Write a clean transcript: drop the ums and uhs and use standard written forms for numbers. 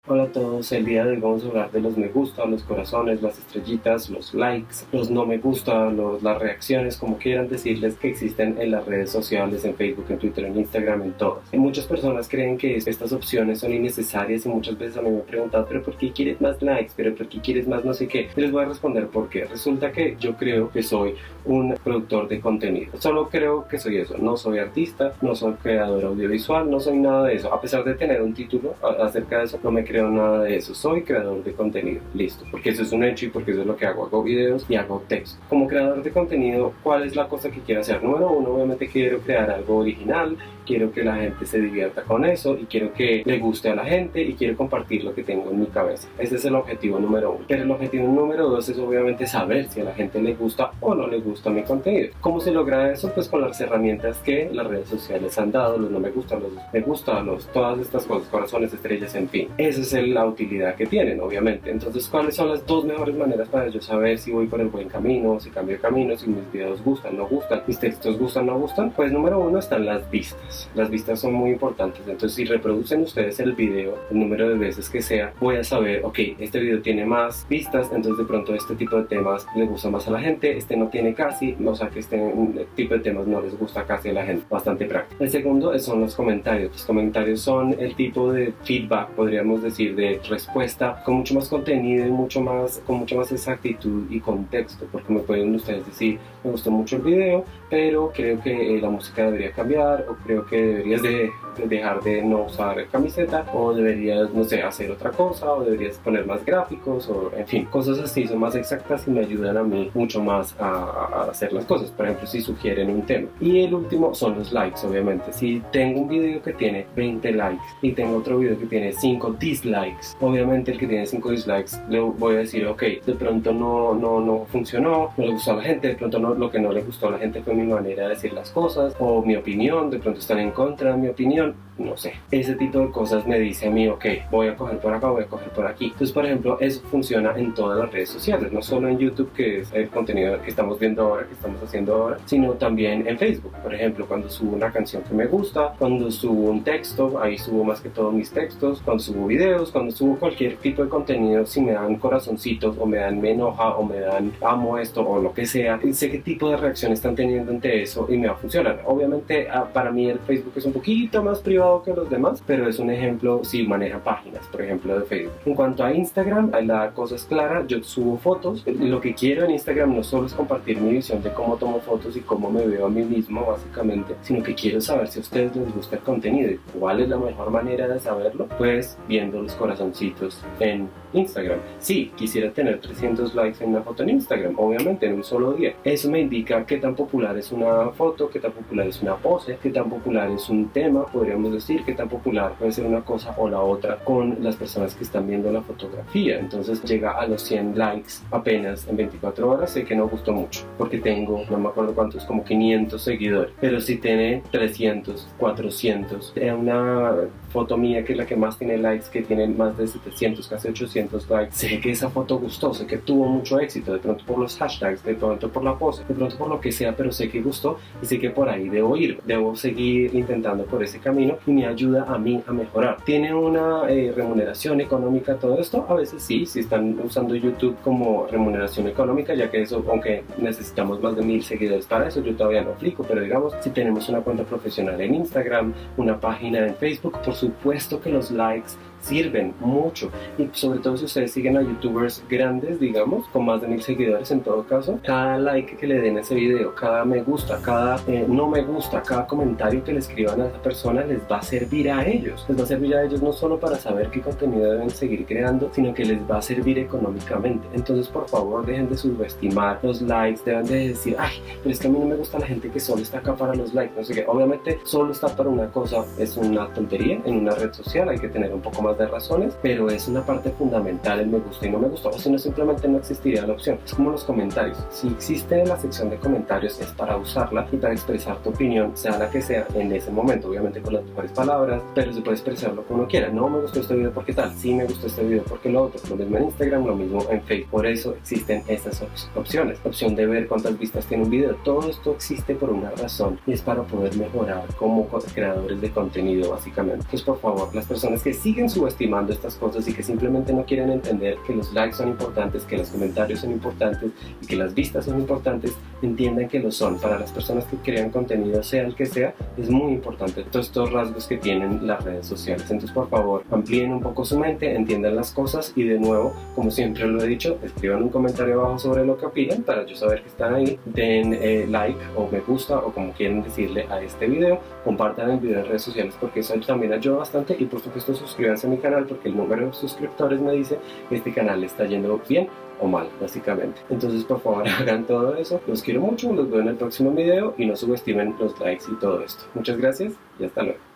Hola a todos, el día de hoy vamos a hablar de los me gusta, los corazones, las estrellitas, los likes, los no me gusta, las reacciones, como quieran decirles, que existen en las redes sociales, en Facebook, en Twitter, en Instagram, en todas. Y muchas personas creen que estas opciones son innecesarias y muchas veces a mí me han preguntado, pero ¿por qué quieres más likes? ¿Pero por qué quieres más no sé qué? Y les voy a responder por qué. Resulta que yo creo que soy un productor de contenido. Solo creo que soy eso. No soy artista, no soy creador audiovisual, no soy nada de eso. A pesar de tener un título acerca de eso, no me creo nada de eso. Soy creador de contenido. Listo. Porque eso es un hecho y porque eso es lo que hago. Hago videos y hago texto. Como creador de contenido, ¿cuál es la cosa que quiero hacer? Número uno, obviamente quiero crear algo original. Quiero que la gente se divierta con eso y quiero que le guste a la gente y quiero compartir lo que tengo en mi cabeza. Ese es el objetivo número uno. Pero el objetivo número dos es obviamente saber si a la gente le gusta o no le gusta mi contenido. ¿Cómo se logra eso? Pues con las herramientas que las redes sociales han dado, los no me gusta, todas estas cosas, corazones, estrellas, en fin. Esa es la utilidad que tienen, obviamente. Entonces, ¿cuáles son las dos mejores maneras para yo saber si voy por el buen camino, si cambio de camino, si mis videos gustan, no gustan, mis textos gustan, no gustan? Pues número uno están las vistas. Las vistas son muy importantes. Entonces, si reproducen ustedes el video, el número de veces que sea, voy a saber, ok, este video tiene más vistas, entonces de pronto este tipo de temas le gusta más a la gente, este no tiene casi, o sea que este tipo de temas no les gusta casi a la gente. Bastante práctico. El segundo son los comentarios. Los comentarios son el tipo de feedback, podríamos decir, de respuesta con mucho más contenido y con mucha más exactitud y contexto, porque me pueden ustedes decir, me gustó mucho el video, pero creo que la música debería cambiar, o creo que deberías de dejar de no usar camiseta, o deberías, no sé, hacer otra cosa, o deberías poner más gráficos, o en fin, cosas así son más exactas y me ayudan a mí mucho más a hacer las cosas. Por ejemplo, si sugieren un tema. Y el último son los likes, obviamente. Si tengo un video que tiene 20 likes y tengo otro video que tiene 5 dislikes, obviamente el que tiene 5 dislikes le voy a decir, ok, de pronto no funcionó, no le gustó a la gente, de pronto lo que no le gustó a la gente fue mi manera de decir las cosas, o mi opinión, de pronto están en contra de mi opinión, no sé. Ese tipo de cosas me dice a mí, ok, voy a coger por acá, voy a coger por aquí. Entonces, por ejemplo, eso funciona en todas las redes sociales, no solo en YouTube, que es el contenido que estamos viendo ahora, que estamos haciendo ahora, sino también en Facebook. Por ejemplo, cuando subo una canción que me gusta, cuando subo un texto, ahí subo más que todo mis textos, cuando subo videos, cuando subo cualquier tipo de contenido, si me dan corazoncitos, o me dan me enoja, o me dan amo esto, o lo que sea, sé qué tipo de reacción están teniendo ante eso y me va a funcionar. Obviamente, para mí el Facebook es un poquito más privado que los demás, pero es un ejemplo si maneja páginas, por ejemplo, de Facebook. En cuanto a Instagram, la cosa es clara, yo subo fotos. Lo que quiero en Instagram no solo es compartir mi visión de cómo tomo fotos y cómo me veo a mí mismo, básicamente, sino que quiero saber si a ustedes les gusta el contenido. ¿Y cuál es la mejor manera de saberlo? Pues viendo los corazoncitos en Instagram. Sí, quisiera tener 300 likes en una foto en Instagram, obviamente en un solo día. Eso me indica qué tan popular es una foto, qué tan popular es una pose, qué tan popular es un tema, podríamos decir, qué tan popular puede ser una cosa o la otra con las personas que están viendo la fotografía. Entonces llega a los 100 likes apenas en 24 horas, sé que no gustó mucho, porque tengo, no me acuerdo cuántos, como 500 seguidores, pero si tiene 300, 400, una foto mía que es la que más tiene likes, que tiene más de 700, casi 800 likes, sé que esa foto gustó, sé que tuvo mucho éxito, de pronto por los hashtags, de pronto por la pose, de pronto por lo que sea, pero sé que gustó y sé que por ahí debo ir, debo seguir intentando por ese camino y me ayuda a mí a mejorar. ¿Tiene una remuneración económica todo esto? A veces sí, si están usando YouTube como remuneración económica, ya que eso, aunque necesitamos más de 1000 seguidores para eso, yo todavía no aplico, pero digamos, si tenemos una cuenta profesional en Instagram, una página en Facebook, por supuesto que los likes sirven mucho, y sobre todo si ustedes siguen a youtubers grandes, digamos, con más de 1000 seguidores en todo caso, cada like que le den a ese video, cada me gusta, cada no me gusta, cada comentario que le escriban a esa persona les va a servir a ellos, no solo para saber qué contenido deben seguir creando, sino que les va a servir económicamente. Entonces, por favor, dejen de subestimar los likes, deben de decir, ay, pero es que a mí no me gusta la gente que solo está acá para los likes, no sé qué. Obviamente solo está para una cosa, es una tontería en una red social, hay que tener un poco más de razones, pero es una parte fundamental el me gusta y no me gusta, o si no, simplemente no existiría la opción. Es como los comentarios, si existe la sección de comentarios es para usarla y para expresar tu opinión, sea la que sea en ese momento, obviamente con las mejores palabras, pero se puede expresar lo que uno quiera. No me gustó este video porque tal, sí me gustó este video porque lo otro, lo mismo en Instagram, lo mismo en Facebook. Por eso existen estas opciones, la opción de ver cuántas vistas tiene un video. Todo esto existe por una razón y es para poder mejorar como creadores de contenido, básicamente. Entonces, por favor, las personas que siguen subestimando estas cosas y que simplemente no quieren entender que los likes son importantes, que los comentarios son importantes y que las vistas son importantes, entiendan que lo son. Para las personas que crean contenido, sea el que sea, es muy importante todos estos rasgos que tienen las redes sociales. Entonces, por favor, amplíen un poco su mente, entiendan las cosas y, de nuevo, como siempre lo he dicho, escriban un comentario abajo sobre lo que opinan para yo saber que están ahí. Den like o me gusta o como quieran decirle a este video. Compartan el video en redes sociales porque eso también ayuda bastante, y por supuesto suscríbanse a mi canal porque el número de suscriptores me dice que este canal le está yendo bien o mal, básicamente. Entonces, por favor, hagan todo eso. Los quiero mucho, los veo en el próximo video y no subestimen los likes y todo esto. Muchas gracias y hasta luego.